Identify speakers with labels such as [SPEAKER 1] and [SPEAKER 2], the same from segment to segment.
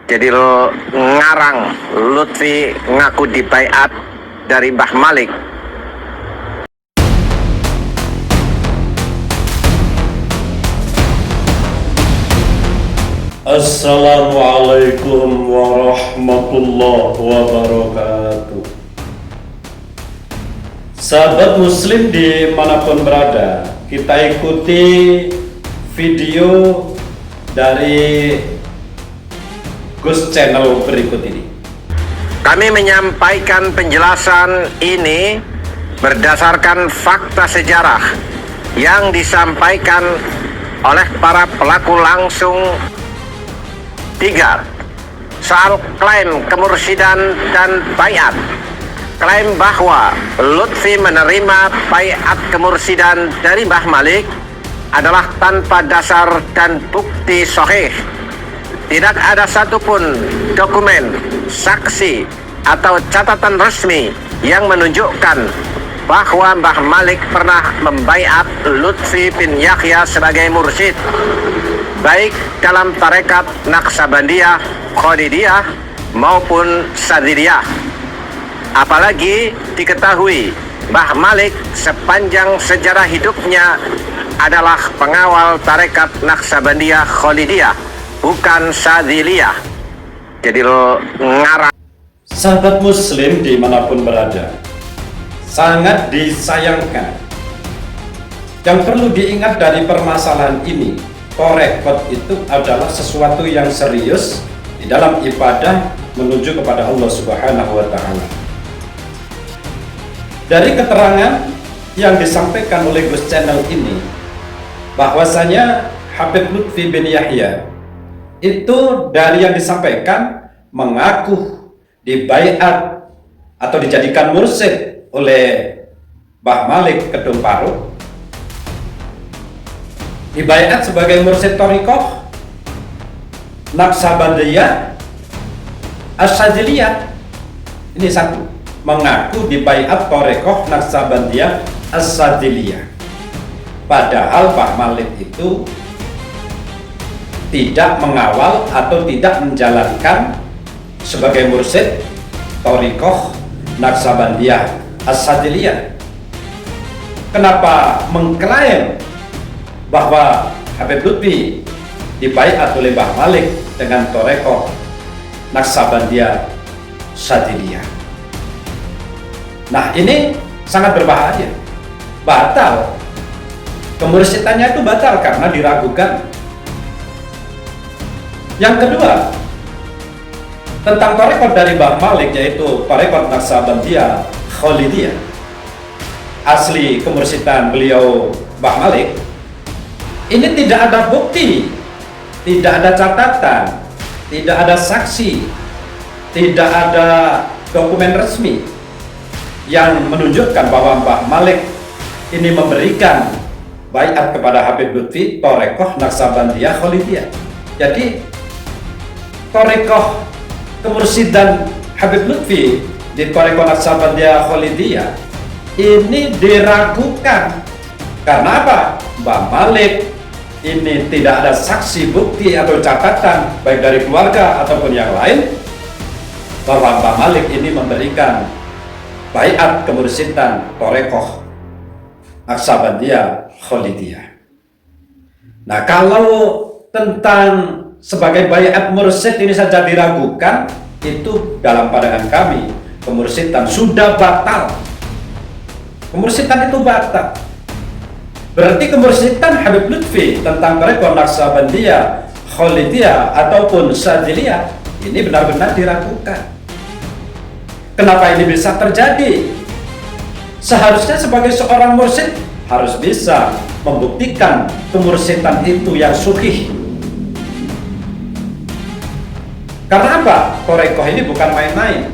[SPEAKER 1] Jadi lo ngarang Lutfi ngaku dibaiat dari Mbah Malik.
[SPEAKER 2] Assalamualaikum warahmatullahi wabarakatuh. Sahabat muslim dimanapun berada, kita ikuti video dari Gus Channel berikut ini.
[SPEAKER 1] Kami menyampaikan penjelasan ini berdasarkan fakta sejarah yang disampaikan oleh para pelaku langsung. 3. Soal klaim kemursidan dan baiat. Klaim bahwa Lutfi menerima baiat kemursidan dari Mbah Malik adalah tanpa dasar dan bukti sahih. Tidak ada satupun dokumen, saksi, atau catatan resmi yang menunjukkan bahwa Mbah Malik pernah membaiat Lutfi bin Yahya sebagai mursyid, baik dalam tarekat Naqsabandiyah, Khalidiyah maupun Sadziliyah. Apalagi diketahui Mbah Malik sepanjang sejarah hidupnya adalah pengawal tarekat Naqsabandiyah, Khalidiyah, bukan Sadziliyah. Jadi lo ngarang.
[SPEAKER 2] Sahabat muslim dimanapun berada, sangat disayangkan. Yang perlu diingat dari permasalahan ini, torekot itu adalah sesuatu yang serius di dalam ibadah menuju kepada Allah Subhanahu wa Ta'ala. Dari keterangan yang disampaikan oleh Gus Channel ini, bahwasanya Habib Lutfi bin Yahya itu dari yang disampaikan mengaku dibaiat atau dijadikan mursyid oleh Mbah Malik Kedung Paruk, dibaiat sebagai mursyid thariqah Naqsabandiyah As-Sadziliyah. Ini satu, mengaku dibaiat thariqah Naqsabandiyah As-Sadziliyah, padahal Mbah Malik itu tidak mengawal atau tidak menjalankan sebagai mursyid thariqah Naqsabandiyah As-Sadziliyah. Kenapa mengklaim bahwa Habib Lutfi dibaiat oleh Mbah Malik dengan thariqah Naqsabandiyah Sadziliyah? Nah, ini sangat berbahaya. Batal. Kemursidannya itu batal karena diragukan. Yang kedua, tentang thariqah dari Mbah Malik, yaitu thariqah Naqsabandiyah Khalidiyah, asli kemursidan beliau Mbah Malik, ini tidak ada bukti, tidak ada catatan, tidak ada saksi, tidak ada dokumen resmi yang menunjukkan bahwa Mbah Malik ini memberikan baiat kepada Habib Lutfi thariqah Naqsabandiyah Khalidiyah. Jadi thariqah kemursidan Habib Lutfi di thariqah Naqsabandiyah Khalidiyah ini diragukan. Karena apa? Mbah Malik ini tidak ada saksi, bukti, atau catatan baik dari keluarga ataupun yang lain bahwa Mbah Malik ini memberikan baiat kemursidan thariqah Naqsabandiyah Khalidiyah. Nah, kalau tentang sebagai baiat mursyid ini saja diragukan, itu dalam pandangan kami kemursidan sudah batal. Kemursidan itu batal. Berarti kemursidan Habib Lutfi tentang thariqah Naqsabandiyah Khalidiyah ataupun Sadziliyah ini benar-benar diragukan. Kenapa ini bisa terjadi? Seharusnya sebagai seorang mursyid harus bisa membuktikan kemursidan itu yang sahih. Karena apa? Thariqah ini bukan main-main.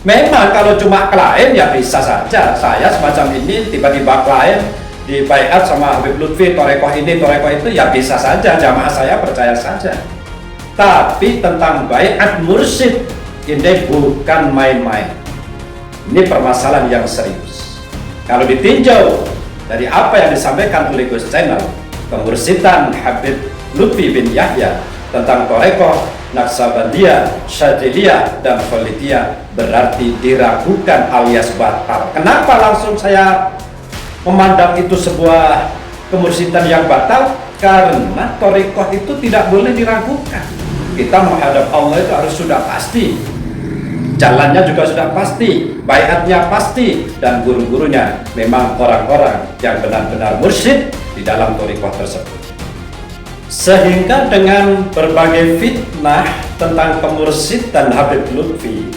[SPEAKER 2] Memang kalau cuma klaim ya bisa saja. Saya semacam ini tiba-tiba klaim dibaiat sama Habib Lutfi thariqah ini, thariqah itu, ya bisa saja, jamaah saya percaya saja. Tapi tentang baiat mursyid ini bukan main-main. Ini permasalahan yang serius. Kalau ditinjau dari apa yang disampaikan oleh Gus Channel, kemursidan Habib Lutfi bin Yahya tentang Torekoh, Naksabandiyah, Syadziliyah, dan Khalidiyah berarti diragukan alias batal. Kenapa langsung saya memandang itu sebuah kemursidan yang batal? Karena Torekoh itu tidak boleh diragukan. Kita menghadap Allah itu harus sudah pasti, jalannya juga sudah pasti, baiatnya pasti, dan guru-gurunya memang orang-orang yang benar-benar mursyid di dalam Torekoh tersebut. Sehingga dengan berbagai fitnah tentang kemursidan Habib Lutfi,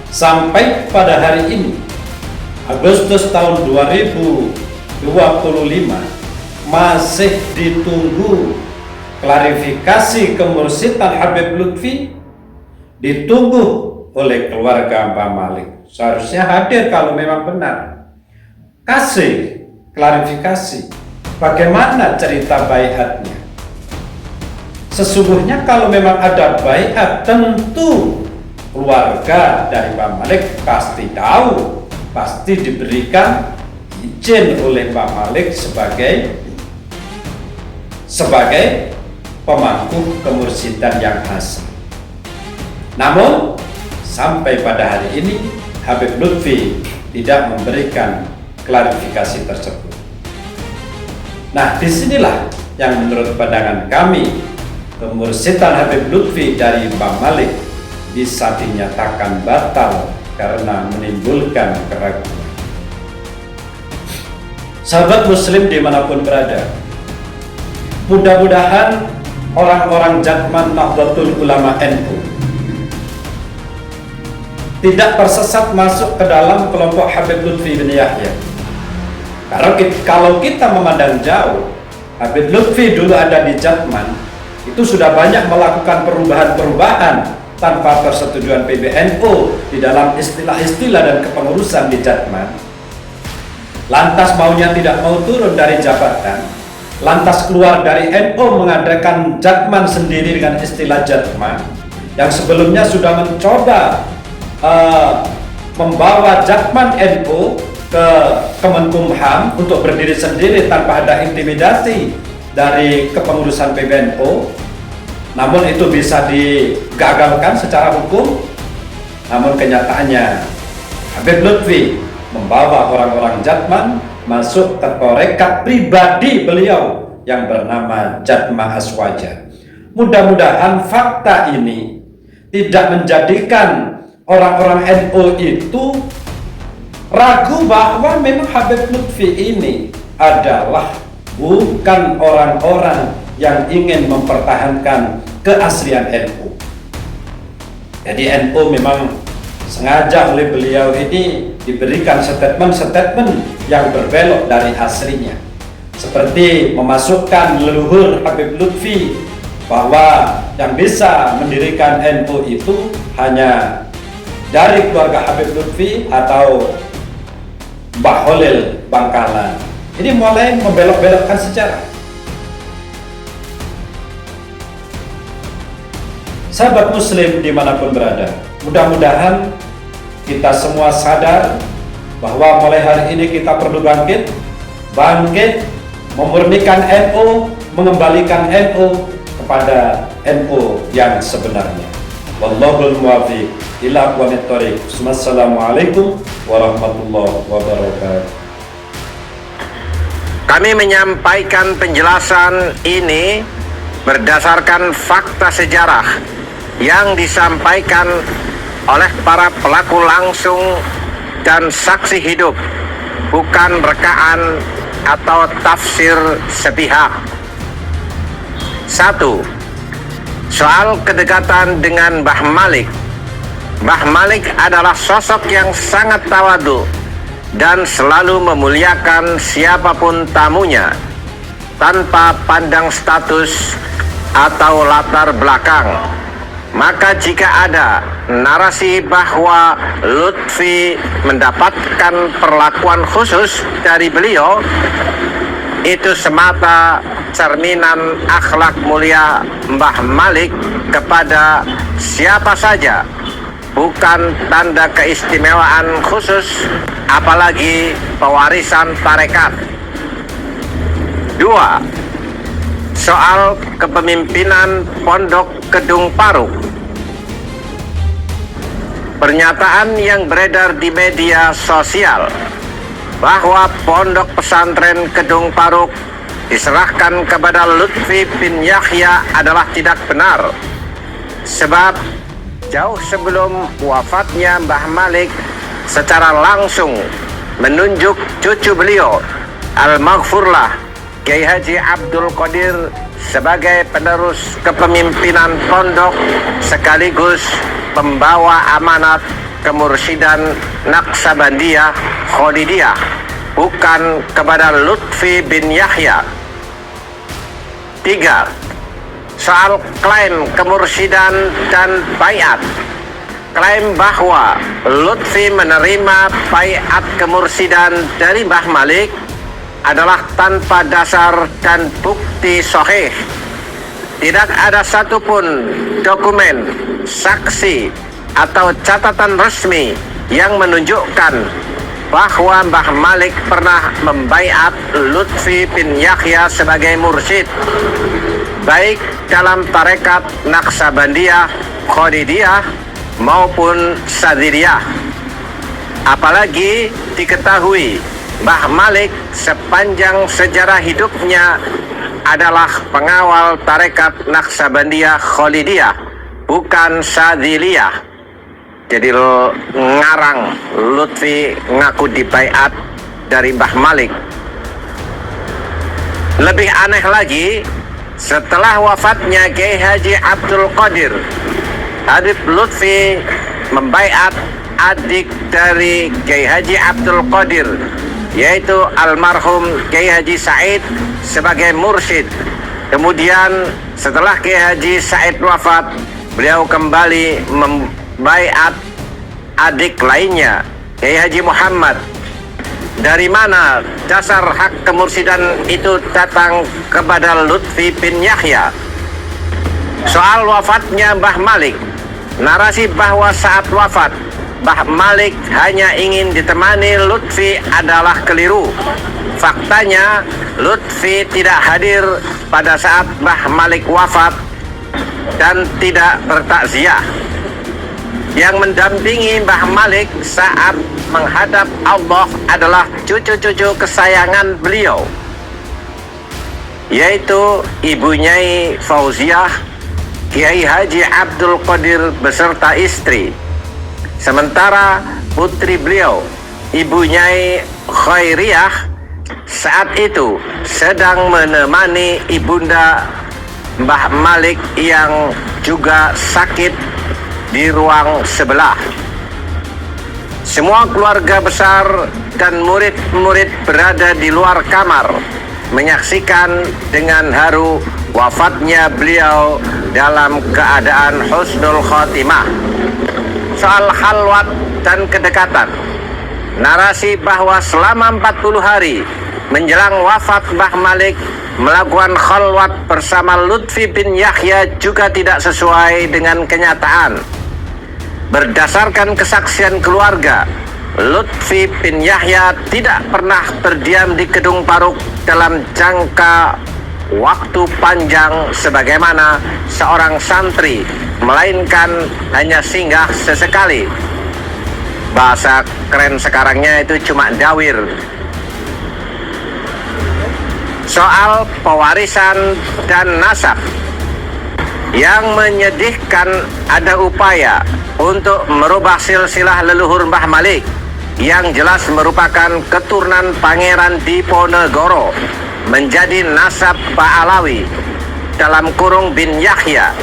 [SPEAKER 2] sampai pada hari ini Agustus tahun 2025 masih ditunggu klarifikasi kemursidan Habib Lutfi, ditunggu oleh keluarga Mbah Malik. Seharusnya hadir kalau memang benar, kasih klarifikasi bagaimana cerita baiatnya. Sesungguhnya kalau memang ada baiat, tentu keluarga dari Mbah Malik pasti tahu, pasti diberikan izin oleh Mbah Malik sebagai pemangku kemursidan yang hasan. Namun sampai pada hari ini Habib Lutfi tidak memberikan klarifikasi tersebut. Nah, disinilah yang menurut pandangan kami kemursidan Habib Lutfi dari Mbah Malik bisa dinyatakan batal karena menimbulkan keraguan. Sahabat muslim dimanapun berada, mudah-mudahan orang-orang Jatman Nahdlatul Ulama NU tidak tersesat masuk ke dalam kelompok Habib Lutfi bin Yahya. Karena kalau kita memandang jauh, Habib Lutfi dulu ada di Jatman, itu sudah banyak melakukan perubahan-perubahan tanpa persetujuan PBNU di dalam istilah-istilah dan kepengurusan di Jatman. Lantas maunya tidak mau turun dari jabatan, lantas keluar dari NU mengadakan Jatman sendiri dengan istilah Jatman, yang sebelumnya sudah mencoba membawa Jatman NU ke Kemenkumham untuk berdiri sendiri tanpa ada intimidasi dari kepengurusan PBNU, namun itu bisa digagalkan secara hukum. Namun kenyataannya Habib Lutfi membawa orang-orang Jatman masuk ke tarekat pribadi beliau yang bernama Jatma Aswaja. Mudah-mudahan fakta ini tidak menjadikan orang-orang NU itu ragu bahwa memang Habib Lutfi ini adalah bukan orang-orang yang ingin mempertahankan keaslian NU. Jadi NU memang sengaja oleh beliau ini diberikan statement-statement yang berbelok dari aslinya, seperti memasukkan leluhur Habib Lutfi bahwa yang bisa mendirikan NU itu hanya dari keluarga Habib Lutfi atau Mbah Khalil Bangkalan. Ini mulai membelok-belokkan sejarah. Sahabat muslim dimanapun berada, mudah-mudahan kita semua sadar bahwa mulai hari ini kita perlu bangkit, memurnikan NU, mengembalikan NU kepada NU yang sebenarnya. Wallahul muwaffiq ila aqwamit thoriq. Wassalamualaikum warahmatullahi wabarakatuh.
[SPEAKER 1] Kami menyampaikan penjelasan ini berdasarkan fakta sejarah yang disampaikan oleh para pelaku langsung dan saksi hidup, bukan rekaan atau tafsir sepihak. 1. Soal kedekatan dengan Mbah Malik. Mbah Malik adalah sosok yang sangat tawadu dan selalu memuliakan siapapun tamunya tanpa pandang status atau latar belakang. Maka jika ada narasi bahwa Lutfi mendapatkan perlakuan khusus dari beliau, itu semata cerminan akhlak mulia Mbah Malik kepada siapa saja, bukan tanda keistimewaan khusus, apalagi pewarisan tarekat. 2. soal kepemimpinan Pondok Kedung Paruk. Pernyataan yang beredar di media sosial bahwa Pondok Pesantren Kedung Paruk diserahkan kepada Lutfi bin Yahya adalah tidak benar. Sebab jauh sebelum wafatnya Mbah Malik secara langsung menunjuk cucu beliau Al-Maghfurlah Kiai Haji Abdul Qadir sebagai penerus kepemimpinan pondok sekaligus pembawa amanat kemursidan Naqsabandiyah Khalidiyah, bukan kepada Lutfi bin Yahya. 3. Soal klaim kemursidan dan baiat. Klaim bahwa Lutfi menerima baiat kemursidan dari Mbah Malik adalah tanpa dasar dan bukti sahih. Tidak ada satupun dokumen, saksi, atau catatan resmi yang menunjukkan bahwa Mbah Malik pernah membaiat Lutfi bin Yahya sebagai mursyid, baik dalam tarekat Naqsabandiyah Khalidiyah maupun Sadziliyah. Apalagi diketahui Mbah Malik sepanjang sejarah hidupnya adalah pengawal tarekat Naqsabandiyah Khalidiyah, bukan Sadziliyah. Jadi ngarang Lutfi ngaku dibaiat dari Mbah Malik. Lebih aneh lagi, setelah wafatnya Kiai Haji Abdul Qadir, Habib Lutfi membaiat adik dari Kiai Haji Abdul Qadir, yaitu almarhum Kiai Haji Said sebagai mursyid. Kemudian setelah Kiai Haji Said wafat, beliau kembali membaiat adik lainnya, Kiai Haji Muhammad. Dari mana dasar hak kemursidan itu datang kepada Lutfi bin Yahya? Soal wafatnya Mbah Malik, narasi bahwa saat wafat Mbah Malik hanya ingin ditemani Lutfi adalah keliru. Faktanya Lutfi tidak hadir pada saat Mbah Malik wafat dan tidak bertakziah. Yang mendampingi Mbah Malik saat menghadap Allah adalah cucu-cucu kesayangan beliau, yaitu Ibu Nyai Fauziah, Kiai Haji Abdul Qadir beserta istri. Sementara putri beliau, Ibu Nyai Khairiyah, saat itu sedang menemani ibunda Mbah Malik yang juga sakit di ruang sebelah. Semua keluarga besar dan murid-murid berada di luar kamar menyaksikan dengan haru wafatnya beliau dalam keadaan husnul khotimah. Soal khalwat dan kedekatan, narasi bahwa selama 40 hari menjelang wafat Mbah Malik melakukan khalwat bersama Lutfi bin Yahya juga tidak sesuai dengan kenyataan. Berdasarkan kesaksian keluarga, Lutfi bin Yahya tidak pernah berdiam di Kedung Paruk dalam jangka waktu panjang sebagaimana seorang santri, melainkan hanya singgah sesekali. Bahasa keren sekarangnya itu cuma dawir. Soal pewarisan dan nasab, yang menyedihkan ada upaya untuk merubah silsilah leluhur Mbah Malik yang jelas merupakan keturunan Pangeran Diponegoro menjadi nasab Pahlawi dalam kurung bin Yahya.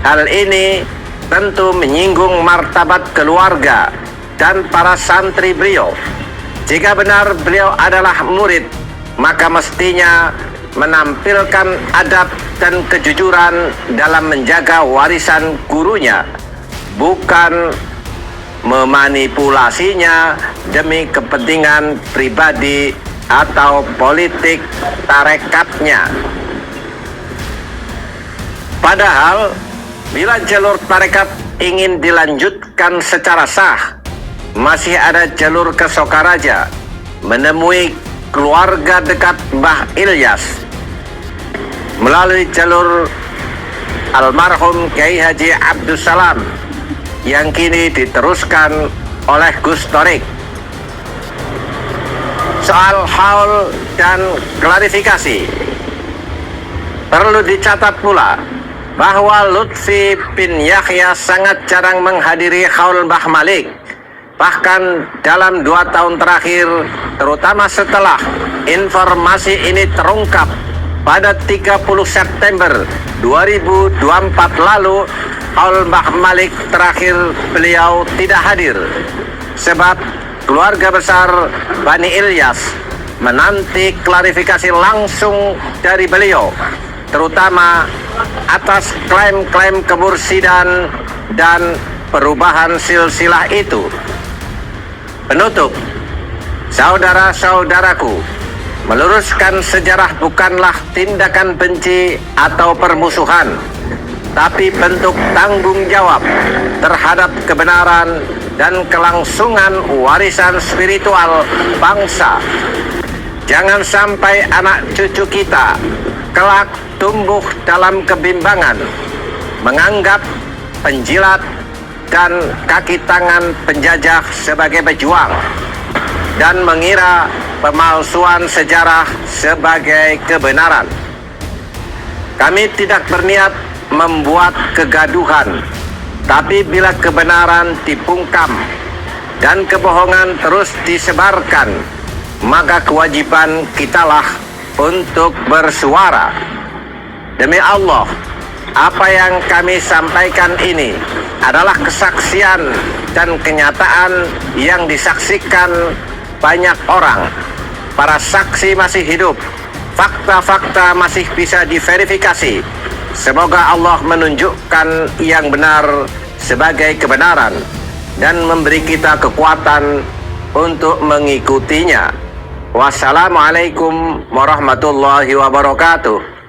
[SPEAKER 1] Hal ini tentu menyinggung martabat keluarga dan para santri beliau. Jika benar beliau adalah murid, maka mestinya menampilkan adab dan kejujuran dalam menjaga warisan gurunya, bukan memanipulasinya demi kepentingan pribadi atau politik tarekatnya. Padahal bila jalur tarekat ingin dilanjutkan secara sah, masih ada jalur ke Sokaraja menemui keluarga dekat Mbah Ilyas. melalui jalur almarhum Kiai Haji Abdus Salam yang kini diteruskan oleh Gus Torik. Soal haul dan klarifikasi, perlu dicatat pula bahwa Lutfi bin Yahya sangat jarang menghadiri haul Mbah Malik. Bahkan dalam 2 tahun terakhir, terutama setelah informasi ini terungkap pada 30 September 2024 lalu, haul Mbah Malik terakhir beliau tidak hadir. Sebab keluarga besar Bani Ilyas menanti klarifikasi langsung dari beliau, terutama atas klaim-klaim kemursidan dan perubahan silsilah itu. Penutup, saudara-saudaraku, meluruskan sejarah bukanlah tindakan benci atau permusuhan, tapi bentuk tanggung jawab terhadap kebenaran dan kelangsungan warisan spiritual bangsa. Jangan sampai anak cucu kita kelak tumbuh dalam kebimbangan, menganggap penjilat dan kaki tangan penjajah sebagai pejuang, dan mengira pemalsuan sejarah sebagai kebenaran. Kami tidak berniat membuat kegaduhan, tapi bila kebenaran dibungkam dan kebohongan terus disebarkan, maka kewajiban kitalah untuk bersuara. Demi Allah, apa yang kami sampaikan ini adalah kesaksian dan kenyataan yang disaksikan banyak orang. Para saksi masih hidup, fakta-fakta masih bisa diverifikasi. Semoga Allah menunjukkan yang benar sebagai kebenaran dan memberi kita kekuatan untuk mengikutinya. Wassalamualaikum warahmatullahi wabarakatuh.